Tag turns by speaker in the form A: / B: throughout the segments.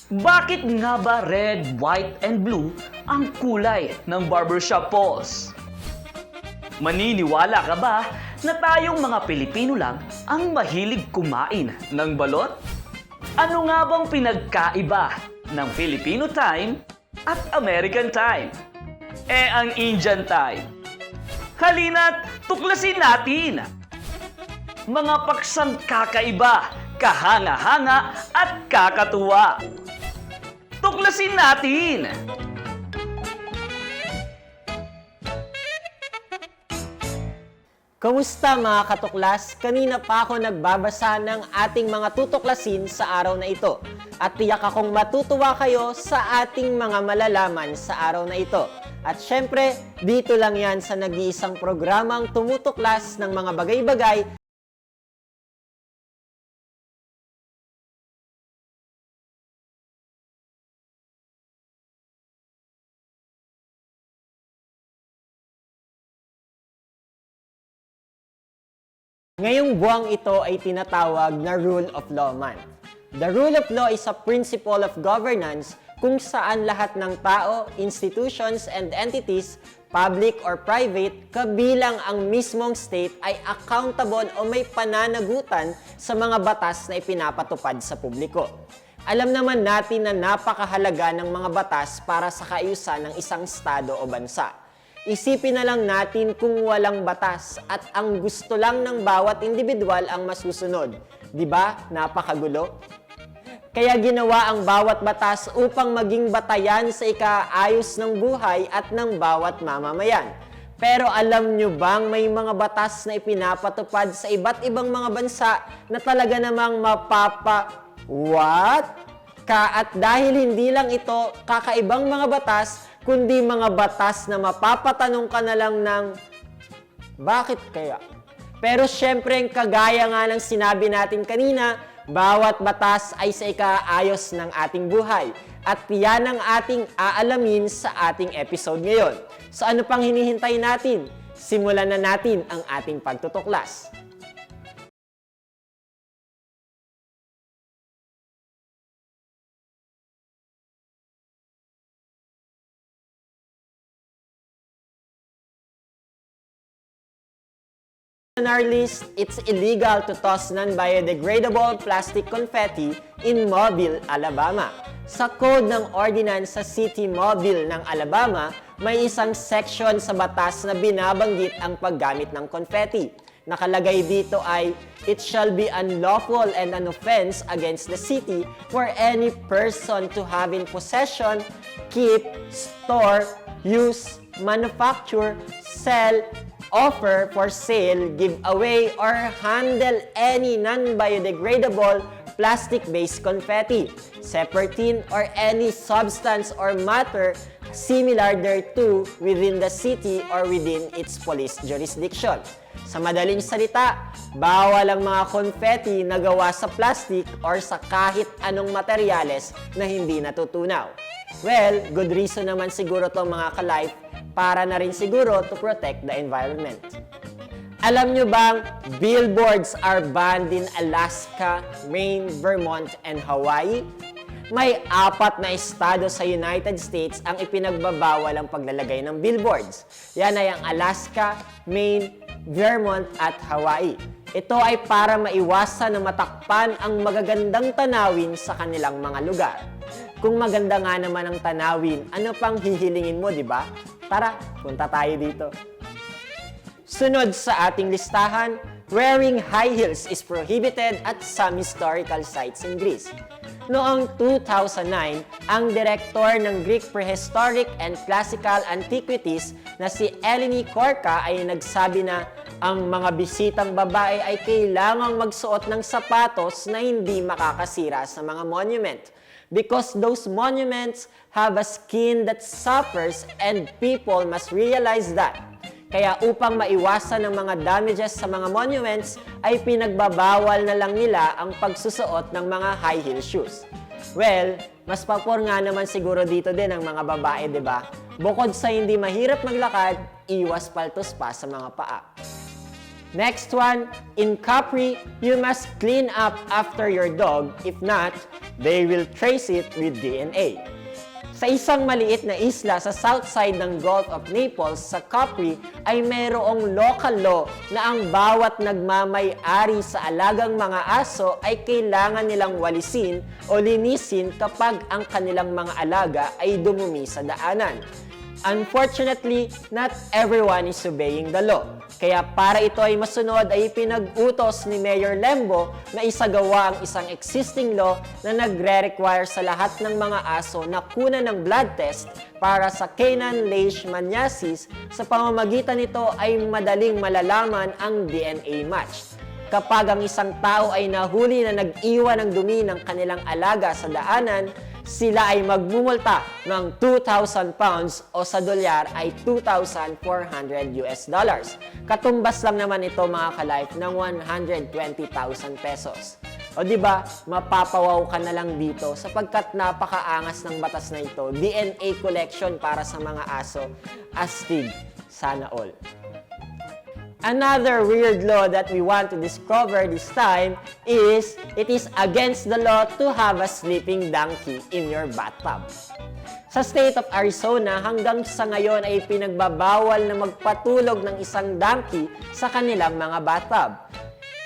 A: Bakit nga ba red, white, and blue ang kulay ng barbershop poles? Maniniwala ka ba na tayong mga Pilipino lang ang mahilig kumain ng balot? Ano nga bang pinagkaiba ng Filipino time at American time? Ang Indian time. Halina't tuklasin natin! Mga paksang kakaiba, kahanga-hanga at kakatuwa. Tuklasin natin!
B: Kamusta mga katuklas? Kanina pa ako nagbabasa ng ating mga tutuklasin sa araw na ito. At tiyak akong matutuwa kayo sa ating mga malalaman sa araw na ito. At syempre, dito lang yan sa nag-iisang programang tumutuklas ng mga bagay-bagay Ngayong buwang ito ay tinatawag na Rule of Law Month. The rule of law is a principle of governance kung saan lahat ng tao, institutions, and entities, public or private, kabilang ang mismong state ay accountable o may pananagutan sa mga batas na ipinapatupad sa publiko. Alam naman natin na napakahalaga ng mga batas para sa kaayusan ng isang estado o bansa. Isipin na lang natin kung walang batas at ang gusto lang ng bawat individual ang masusunod. Di ba? Napakagulo. Kaya ginawa ang bawat batas upang maging batayan sa ikaayos ng buhay at ng bawat mamamayan. Pero alam nyo bang may mga batas na ipinapatupad sa iba't ibang mga bansa na talaga namang What? At dahil hindi lang ito kakaibang mga batas, kundi mga batas na mapapatanong ka na lang ng, bakit kaya? Pero syempre, kagaya nga ng sinabi natin kanina, bawat batas ay sa ikaayos ng ating buhay. At yan ang ating aalamin sa ating episode ngayon. So ano pang hinihintay natin? Simulan na natin ang ating pagtutuklas. On our list, it's illegal to toss non-biodegradable plastic confetti in Mobile, Alabama. Sa code ng ordinance sa City Mobile ng Alabama, may isang section sa batas na binabanggit ang paggamit ng confetti. Nakalagay dito ay, it shall be unlawful and an offense against the city for any person to have in possession, keep, store, use, manufacture, sell, offer for sale, give away, or handle any non-biodegradable plastic-based confetti, separatin, or any substance or matter similar thereto within the city or within its police jurisdiction. Sa madaling salita, bawal ang mga confetti na gawa sa plastic or sa kahit anong materyales na hindi natutunaw. Well, good reason naman siguro to mga ka-life para na rin siguro to protect the environment. Alam nyo bang billboards are banned in Alaska, Maine, Vermont, and Hawaii? May 4 na estado sa United States ang ipinagbabawal ang paglalagay ng billboards. Yan ay ang Alaska, Maine, Vermont, at Hawaii. Ito ay para maiwasan na matakpan ang magagandang tanawin sa kanilang mga lugar. Kung maganda nga naman ang tanawin, ano pang hihilingin mo, di ba? Tara, punta tayo dito. Sunod sa ating listahan, wearing high heels is prohibited at some historical sites in Greece. Noong 2009, ang direktor ng Greek Prehistoric and Classical Antiquities na si Eleni Korka ay nagsabi na ang mga bisitang babae ay kailangang magsuot ng sapatos na hindi makakasira sa mga monument. Because those monuments have a skin that suffers and people must realize that. Kaya upang maiwasan ang mga damages sa mga monuments, ay pinagbabawal na lang nila ang pagsusuot ng mga high heel shoes. Well, mas papor nga naman siguro dito din ang mga babae, di ba? Bukod sa hindi mahirap maglakad, iwas paltos pa sa mga paa. Next one, in Capri, you must clean up after your dog. If not, they will trace it with DNA. Sa isang maliit na isla sa south side ng Gulf of Naples sa Capri ay mayroong local law na ang bawat nagmamay-ari sa alagang mga aso ay kailangan nilang walisin o linisin kapag ang kanilang mga alaga ay dumumi sa daanan. Unfortunately, not everyone is obeying the law. Kaya para ito ay masunod ay pinag-utos ni Mayor Lembo na isagawa ang isang existing law na nagre-require sa lahat ng mga aso na kunan ng blood test para sa canine leishmaniasis. Sa pamamagitan nito ay madaling malalaman ang DNA match. Kapag ang isang tao ay nahuli na nag-iwan ng dumi ng kanilang alaga sa daanan, sila ay magmumulta ng 2,000 pounds o sa dolyar ay $2,400 US. Katumbas lang naman ito mga ka-life ng 120,000 pesos. O di ba, mapapawaw ka na lang dito sapagkat napakaangas ng batas na ito. DNA collection para sa mga aso. Astig. Sana all. Another weird law that we want to discover this time is it is against the law to have a sleeping donkey in your bathtub. Sa state of Arizona, hanggang sa ngayon ay pinagbabawal na magpatulog ng isang donkey sa kanilang mga bathtub.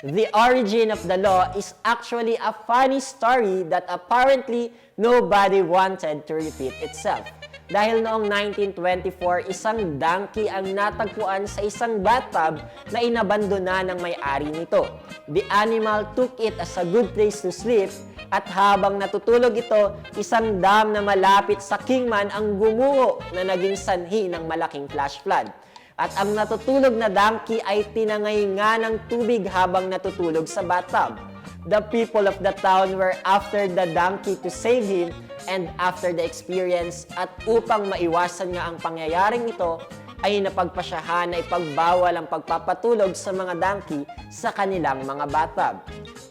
B: The origin of the law is actually a funny story that apparently nobody wanted to repeat itself. Dahil noong 1924, isang donkey ang natagpuan sa isang bathtub na inabandona ng may-ari nito. The animal took it as a good place to sleep at habang natutulog ito, isang dam na malapit sa Kingman ang gumuho na naging sanhi ng malaking flash flood. At ang natutulog na donkey ay tinangay nga ng tubig habang natutulog sa bathtub. The people of the town were after the donkey to save him, and after the experience at upang maiwasan nga ang pangyayaring ito, ay napagpasyahan na ipagbawal ang pagpapatulog sa mga donkey sa kanilang mga bathtub.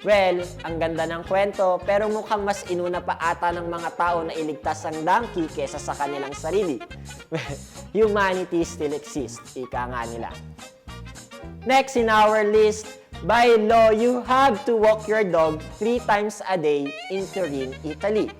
B: Well, ang ganda ng kwento pero mukhang mas inuna pa ata ng mga tao na iligtas ang donkey kesa sa kanilang sarili. Well, humanity still exists, ika nga nila. Next in our list, by law, you have to walk your dog 3 times a day in Turin, Italy.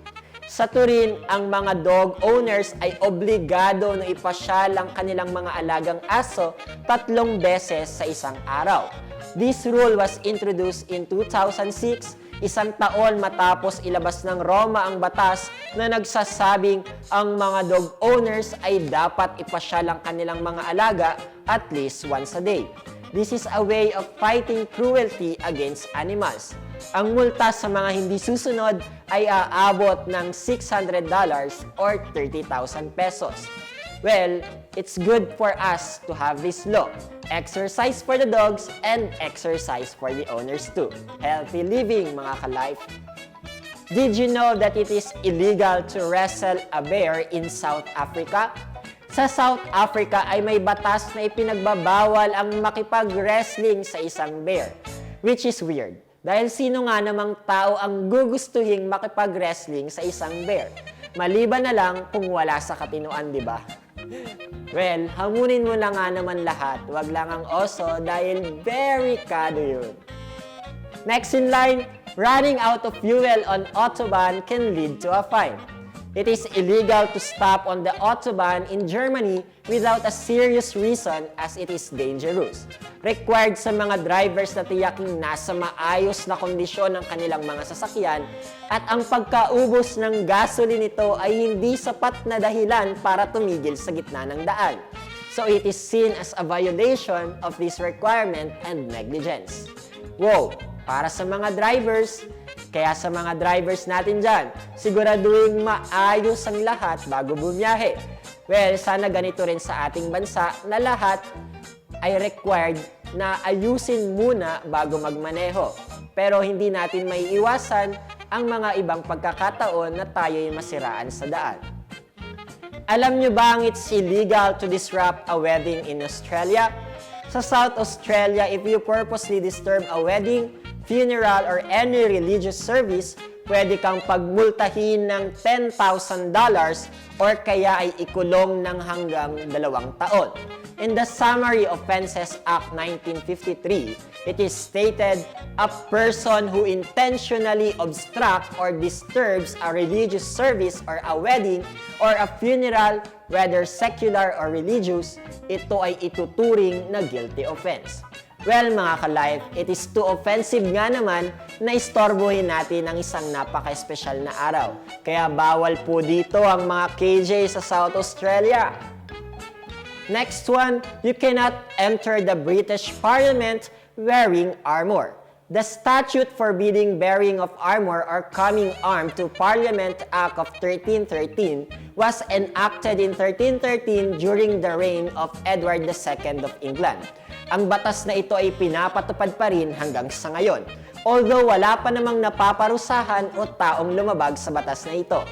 B: Sa Turin, ang mga dog owners ay obligado na ipasyal ang kanilang mga alagang aso 3 beses sa isang araw. This rule was introduced in 2006, isang taon matapos ilabas ng Roma ang batas na nagsasabing ang mga dog owners ay dapat ipasyal ang kanilang mga alaga at least once a day. This is a way of fighting cruelty against animals. Ang multa sa mga hindi susunod ay aabot ng $600 or 30,000 pesos. Well, it's good for us to have this law. Exercise for the dogs and exercise for the owners too. Healthy living, mga ka-life. Did you know that it is illegal to wrestle a bear in South Africa? Sa South Africa ay may batas na ipinagbabawal ang makipag-wrestling sa isang bear, which is weird. Dahil sino nga namang tao ang gugustuhing makipag-wrestling sa isang bear? Maliban na lang kung wala sa katinuan, di ba? Well, hamunin mo na nga naman lahat, wag lang ang oso dahil very kado yun. Next in line, running out of fuel on Autobahn can lead to a fine. It is illegal to stop on the Autobahn in Germany without a serious reason as it is dangerous. Required sa mga drivers na tiyaking nasa maayos na kondisyon ng kanilang mga sasakyan at ang pagkaubos ng gasoline nito ay hindi sapat na dahilan para tumigil sa gitna ng daan. So it is seen as a violation of this requirement and negligence. Wow! Para sa mga drivers, kaya sa mga drivers natin dyan, siguraduhin maayos ang lahat bago bumiyahe. Well, sana ganito rin sa ating bansa na lahat ay required na ayusin muna bago magmaneho. Pero hindi natin may iwasan ang mga ibang pagkakataon na tayo'y masiraan sa daan. Alam nyo bang it's illegal to disrupt a wedding in Australia? Sa South Australia, if you purposely disturb a wedding, funeral, or any religious service, pwede kang pagmultahin ng $10,000 or kaya ay ikulong ng hanggang 2 taon. In the Summary Offenses Act 1953, it is stated, a person who intentionally obstructs or disturbs a religious service or a wedding or a funeral, whether secular or religious, ito ay ituturing na guilty offense. Well, mga ka-life, it is too offensive nga naman na istorbohin natin ang isang napaka-espesyal na araw. Kaya bawal po dito ang mga KJ sa South Australia. Next one, you cannot enter the British Parliament wearing armor. The statute forbidding bearing of armor or coming armed to Parliament Act of 1313 was enacted in 1313 during the reign of Edward II of England. Ang batas na ito ay pinapatupad pa rin hanggang sa ngayon, although wala pa namang napaparusahan o taong lumabag sa batas na ito.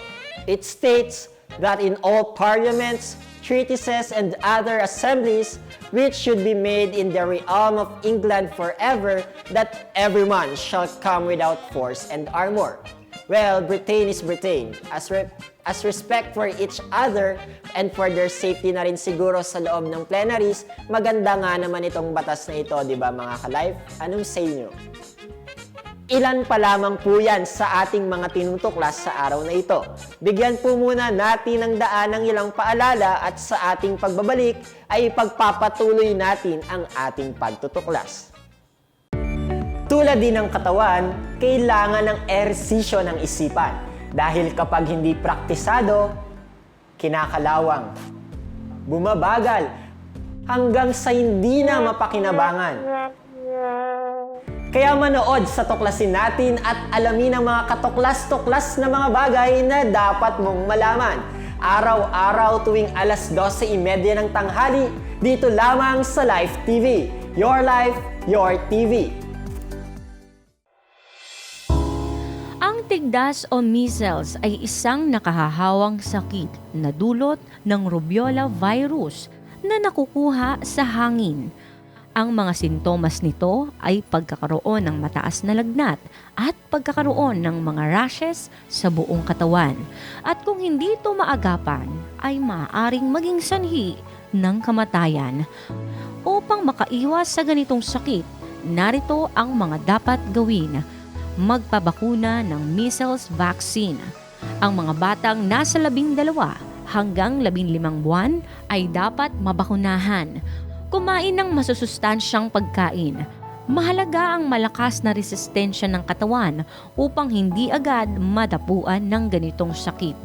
B: It states that in all parliaments, treatises, and other assemblies which should be made in the realm of England forever, that every man shall come without force and armor. Well, Britain is Britain. As respect for each other and for their safety na rin siguro sa loob ng plenaries, maganda nga naman itong batas na ito, di ba mga ka-life? Anong say nyo? Ilan pa lamang po yan sa ating mga tinutuklas sa araw na ito. Bigyan po muna natin ng daan ng ilang paalala at sa ating pagbabalik ay pagpapatuloy natin ang ating pagtutuklas. Tulad din ng katawan, kailangan ng ehersisyo ng isipan. Dahil kapag hindi praktisado, kinakalawang, bumabagal, hanggang sa hindi na mapakinabangan. Kaya manood sa tuklasin natin at alamin ang mga katuklas-tuklas na mga bagay na dapat mong malaman. Araw-araw tuwing alas 12:30 ng tanghali, dito lamang sa Life TV. Your Life, Your TV.
C: Ang tigdas o measles ay isang nakahahawang sakit na dulot ng rubiola virus na nakukuha sa hangin. Ang mga sintomas nito ay pagkakaroon ng mataas na lagnat at pagkakaroon ng mga rashes sa buong katawan. At kung hindi ito maagapan, ay maaaring maging sanhi ng kamatayan. Upang makaiwas sa ganitong sakit, narito ang mga dapat gawin. Magpabakuna ng measles vaccine. Ang mga batang nasa 12 hanggang 15 buwan ay dapat mabakunahan. Kumain ng masusustansyang pagkain. Mahalaga ang malakas na resistensya ng katawan upang hindi agad madapuan ng ganitong sakit.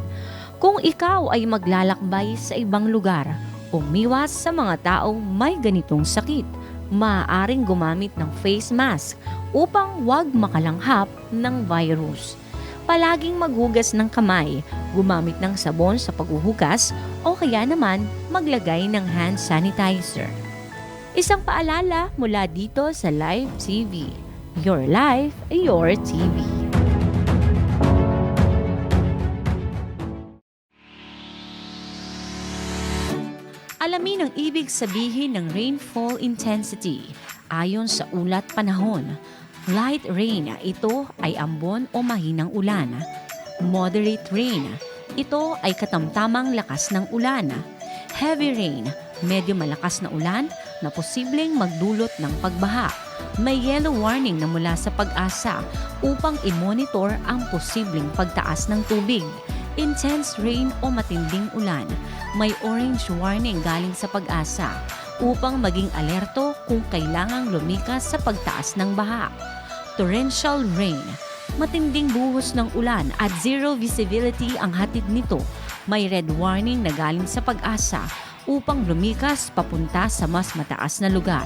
C: Kung ikaw ay maglalakbay sa ibang lugar, umiwas sa mga taong may ganitong sakit. Maaaring gumamit ng face mask upang huwag makalanghap ng virus. Palaging maghugas ng kamay, gumamit ng sabon sa paghuhugas o kaya naman maglagay ng hand sanitizer. Isang paalala mula dito sa Live TV. Your Life, Your TV. Alamin ang ibig sabihin ng rainfall intensity. Ayon sa ulat panahon, light rain, ito ay ambon o mahinang ulan. Moderate rain, ito ay katamtamang lakas ng ulan. Heavy rain, medyo malakas na ulan na posibleng magdulot ng pagbaha. May yellow warning na mula sa Pag-asa upang i-monitor ang posibleng pagtaas ng tubig. Intense rain o matinding ulan. May orange warning galing sa Pag-asa upang maging alerto kung kailangang lumikas sa pagtaas ng baha. Torrential rain. Matinding buhos ng ulan at zero visibility ang hatid nito. May red warning na galing sa Pag-asa upang lumikas papunta sa mas mataas na lugar.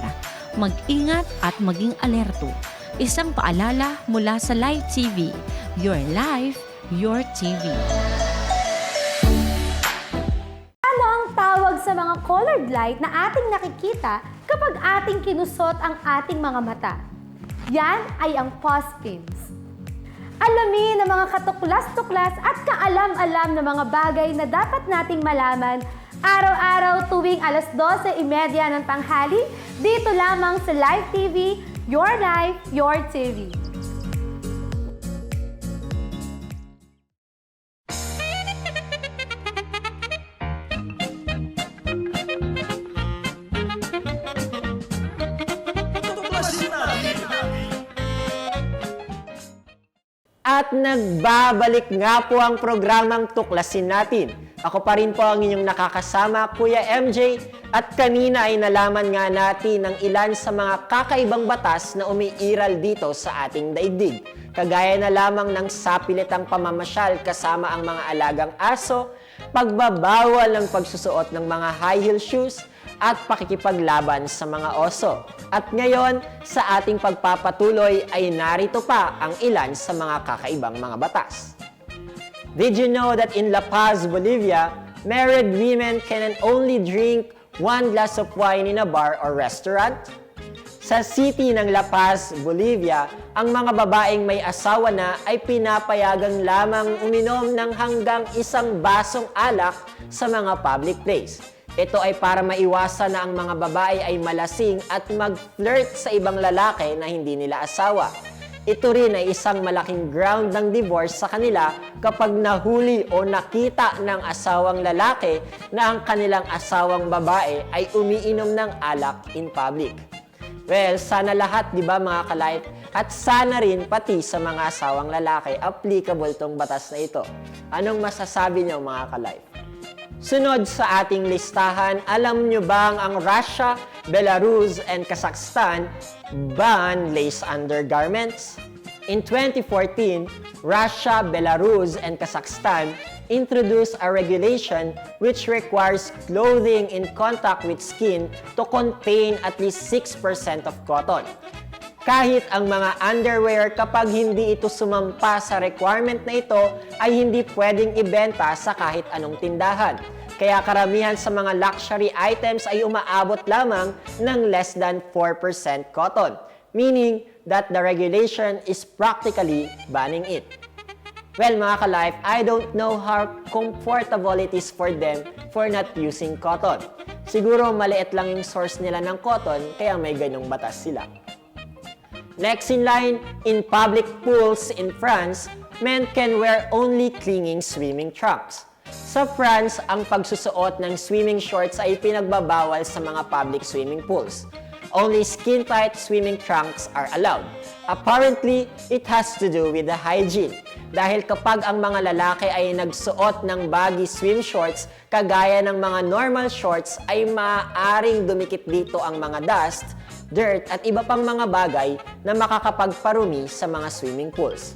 C: Mag-ingat at maging alerto. Isang paalala mula sa Live TV. Your Life, Your TV.
D: Ano ang tawag sa mga colored light na ating nakikita kapag ating kinusot ang ating mga mata? Yan ay ang pause pins. Alamin ang mga katuklas-tuklas at kaalam-alam na mga bagay na dapat nating malaman araw-araw tuwing alas 12:30 ng tanghali, dito lamang sa Live TV, Your Life, Your TV.
B: At nagbabalik nga po ang programang Tuklasin Natin. Ako pa rin po ang inyong nakakasama, Kuya MJ, at kanina ay nalaman nga natin ang ilan sa mga kakaibang batas na umiiral dito sa ating daigdig. Kagaya na lamang ng sapilitang pamamasyal kasama ang mga alagang aso, pagbabawal ng pagsusuot ng mga high heel shoes, at pakikipaglaban sa mga oso. At ngayon, sa ating pagpapatuloy ay narito pa ang ilan sa mga kakaibang mga batas. Did you know that in La Paz, Bolivia, married women can only drink 1 glass of wine in a bar or restaurant? Sa city ng La Paz, Bolivia, ang mga babaeng may asawa na ay pinapayagang lamang uminom ng hanggang 1 basong alak sa mga public place. Ito ay para maiwasan na ang mga babae ay malasing at mag-flirt sa ibang lalaki na hindi nila asawa. Ito rin ay isang malaking ground ng divorce sa kanila kapag nahuli o nakita ng asawang lalaki na ang kanilang asawang babae ay umiinom ng alak in public. Well, sana lahat, di ba mga ka-life? At sana rin pati sa mga asawang lalaki, applicable tong batas na ito. Anong masasabi niyo mga ka-life? Sunod sa ating listahan, alam nyo bang ang Russia, Belarus, and Kazakhstan ban lace undergarments? In 2014, Russia, Belarus, and Kazakhstan introduced a regulation which requires clothing in contact with skin to contain at least 6% of cotton. Kahit ang mga underwear, kapag hindi ito sumampa sa requirement na ito, ay hindi pwedeng ibenta sa kahit anong tindahan. Kaya karamihan sa mga luxury items ay umaabot lamang ng less than 4% cotton, meaning that the regulation is practically banning it. Well, mga ka-life, I don't know how comfortable it is for them for not using cotton. Siguro maliit lang yung source nila ng cotton, kaya may ganong batas sila. Next in line, in public pools in France, men can wear only clinging swimming trunks. Sa France, ang pagsusuot ng swimming shorts ay pinagbabawal sa mga public swimming pools. Only skin-tight swimming trunks are allowed. Apparently, it has to do with the hygiene. Dahil kapag ang mga lalaki ay nagsuot ng baggy swim shorts, kagaya ng mga normal shorts, ay maaaring dumikit dito ang mga dust, dirt, at iba pang mga bagay na makakapagparumi sa mga swimming pools.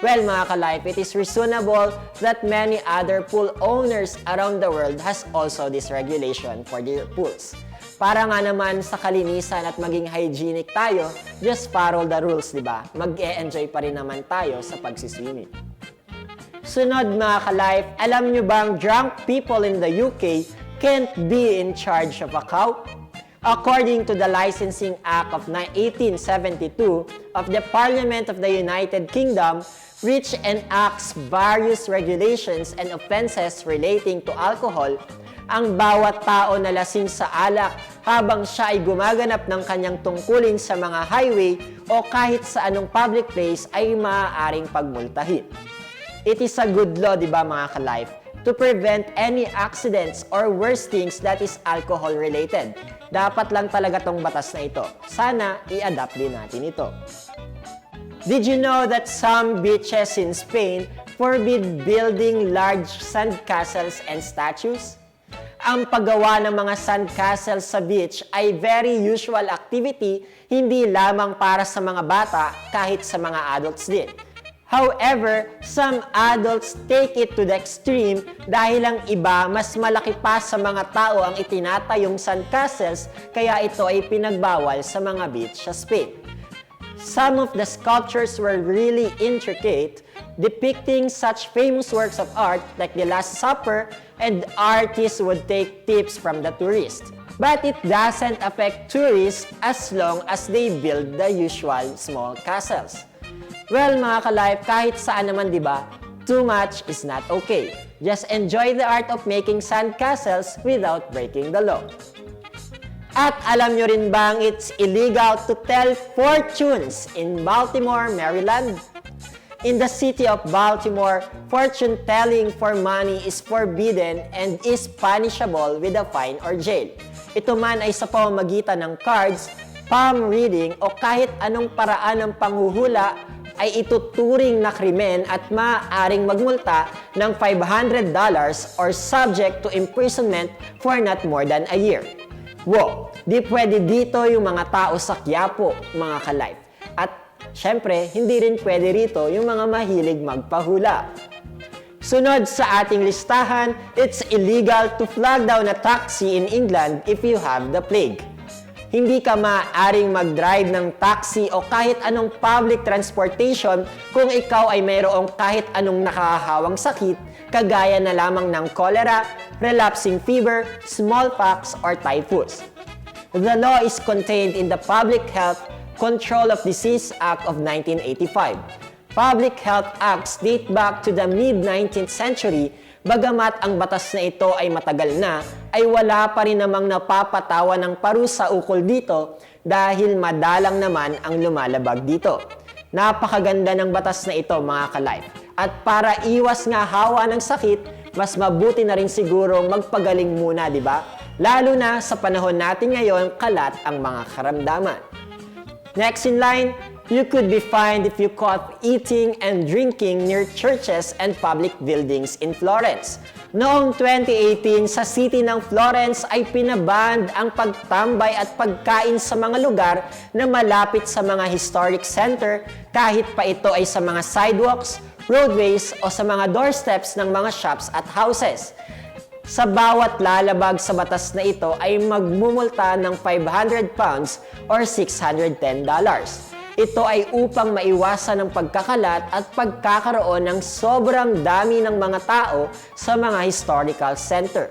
B: Well, mga ka-life, it is reasonable that many other pool owners around the world has also this regulation for their pools. Para nga naman sa kalinisan at maging hygienic tayo, just follow the rules, di ba? Mag-e-enjoy pa rin naman tayo sa pagsiswimming. Sunod, mga ka-life, alam nyo bang drunk people in the UK can't be in charge of a cow? According to the Licensing Act of 1872 of the Parliament of the United Kingdom, which enacts various regulations and offenses relating to alcohol, ang bawat tao na lasing sa alak habang siya ay gumaganap ng kanyang tungkulin sa mga highway o kahit sa anong public place ay maaaring pagmultahin. It is a good law, di ba mga ka-life, to prevent any accidents or worse things that is alcohol-related. Dapat lang talaga tong batas na ito. Sana i-adapt din natin ito. Did you know that some beaches in Spain forbid building large sandcastles and statues? Ang paggawa ng mga sandcastles sa beach ay very usual activity, hindi lamang para sa mga bata, kahit sa mga adults din. However, some adults take it to the extreme dahil ang iba mas malaki pa sa mga tao ang itinatayong sandcastles, kaya ito ay pinagbawal sa mga beach sa Spain. Some of the sculptures were really intricate, depicting such famous works of art like The Last Supper, and artists would take tips from the tourists. But it doesn't affect tourists as long as they build the usual small castles. Well, mga ka-life, kahit saan naman, di ba? Too much is not okay. Just enjoy the art of making sandcastles without breaking the law. At alam nyo rin bang it's illegal to tell fortunes in Baltimore, Maryland? In the city of Baltimore, fortune telling for money is forbidden and is punishable with a fine or jail. Ito man ay sa pamamagitan ng cards, palm reading o kahit anong paraan ng panghuhula ay ituturing na krimen at maaaring magmulta ng $500 or subject to imprisonment for not more than a year. Wow, di pwede dito yung mga tao sa Quiapo, mga ka-life. At syempre, hindi rin pwede rito yung mga mahilig magpahula. Sunod sa ating listahan, it's illegal to flag down a taxi in England if you have the plague. Hindi ka maaaring mag-drive ng taxi o kahit anong public transportation kung ikaw ay mayroong kahit anong nakakahawang sakit, kagaya na lamang ng cholera, relapsing fever, smallpox, or typhus. The law is contained in the Public Health Control of Disease Act of 1985. Public Health Acts date back to the mid-19th century, bagamat ang batas na ito ay matagal na, ay wala pa rin namang napapatawa ng parusa ukol dito dahil madalang naman ang lumalabag dito. Napakaganda ng batas na ito, mga ka-life. At para iwas nga hawa ng sakit, mas mabuti na rin siguro magpagaling muna, di ba? Lalo na sa panahon natin ngayon, kalat ang mga karamdaman. Next in line, you could be fined if you caught eating and drinking near churches and public buildings in Florence. Noong 2018, sa city ng Florence ay pinabanned ang pagtambay at pagkain sa mga lugar na malapit sa mga historic center kahit pa ito ay sa mga sidewalks, roadways o sa mga doorsteps ng mga shops at houses. Sa bawat lalabag sa batas na ito ay magmumulta ng £500 or $610. Ito ay upang maiwasan ang pagkakalat at pagkakaroon ng sobrang dami ng mga tao sa mga historical center.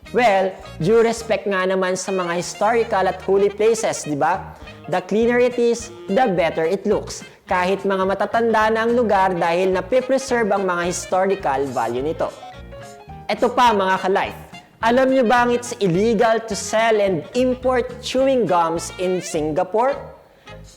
B: Well, due respect nga naman sa mga historical at holy places, di ba? The cleaner it is, the better it looks. Kahit mga matatanda na ang lugar dahil napipreserve ang mga historical value nito. Ito pa, mga ka-life. Alam nyo bang it's illegal to sell and import chewing gums in Singapore?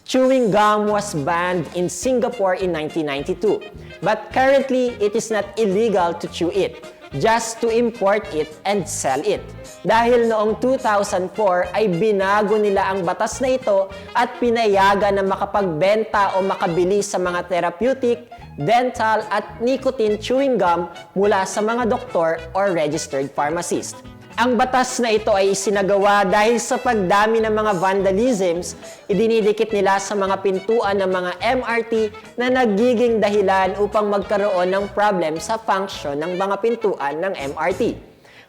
B: Chewing gum was banned in Singapore in 1992, but currently it is not illegal to chew it, just to import it and sell it. Dahil noong 2004 ay binago nila ang batas na ito at pinayagan na makapagbenta o makabili sa mga therapeutic, dental at nicotine chewing gum mula sa mga doktor or registered pharmacist. Ang batas na ito ay isinagawa dahil sa pagdami ng mga vandalisms, idinidikit nila sa mga pintuan ng mga MRT na nagiging dahilan upang magkaroon ng problem sa function ng mga pintuan ng MRT.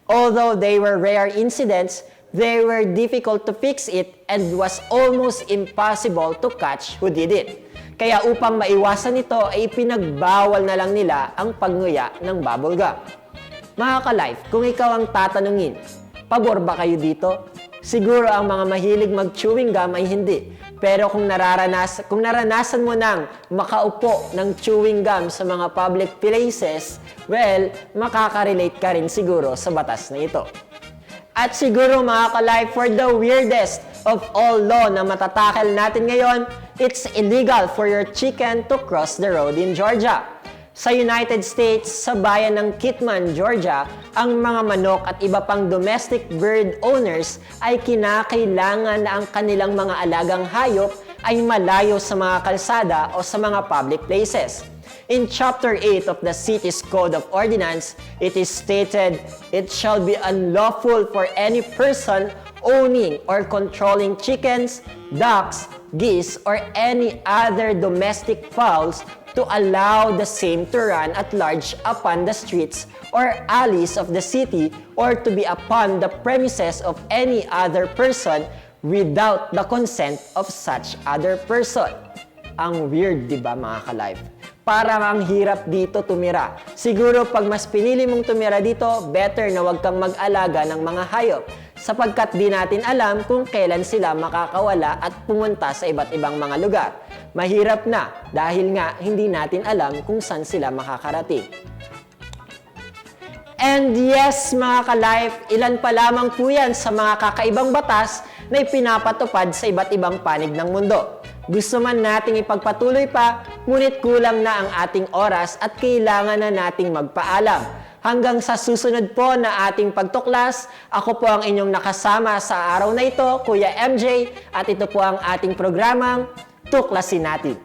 B: Although they were rare incidents, they were difficult to fix it and was almost impossible to catch who did it. Kaya upang maiwasan ito ay pinagbawal na lang nila ang pagnguya ng bubble gum. Mga ka-life, kung ikaw ang tatanungin, pabor ba kayo dito? Siguro ang mga mahilig mag-chewing gum ay hindi. Pero kung naranasan mo nang makaupo ng chewing gum sa mga public places, well, makaka-relate ka rin siguro sa batas na ito. At siguro mga ka-life, for the weirdest of all law na matatakal natin ngayon, it's illegal for your chicken to cross the road in Georgia. Sa United States, sa bayan ng Kitman, Georgia, ang mga manok at iba pang domestic bird owners ay kinakailangan na ang kanilang mga alagang hayop ay malayo sa mga kalsada o sa mga public places. In Chapter 8 of the city's Code of Ordinance, it is stated, "It shall be unlawful for any person owning or controlling chickens, ducks, geese, or any other domestic fowls to allow the same to run at large upon the streets or alleys of the city or to be upon the premises of any other person without the consent of such other person." Ang weird, di ba mga ka-life? Parang ang hirap dito tumira. Siguro pag mas pinili mong tumira dito, better na wag kang mag-alaga ng mga hayop sapagkat di natin alam kung kailan sila makakawala at pumunta sa iba't ibang mga lugar. Mahirap na dahil nga hindi natin alam kung saan sila makakarating. And yes, mga ka-life, ilan pa lamang po yan sa mga kakaibang batas na ipinapatupad sa iba't ibang panig ng mundo. Gusto man nating ipagpatuloy pa, ngunit kulang na ang ating oras at kailangan na nating magpaalam. Hanggang sa susunod po na ating pagtuklas, ako po ang inyong nakasama sa araw na ito, Kuya MJ, at ito po ang ating programang Tuklasin Natin.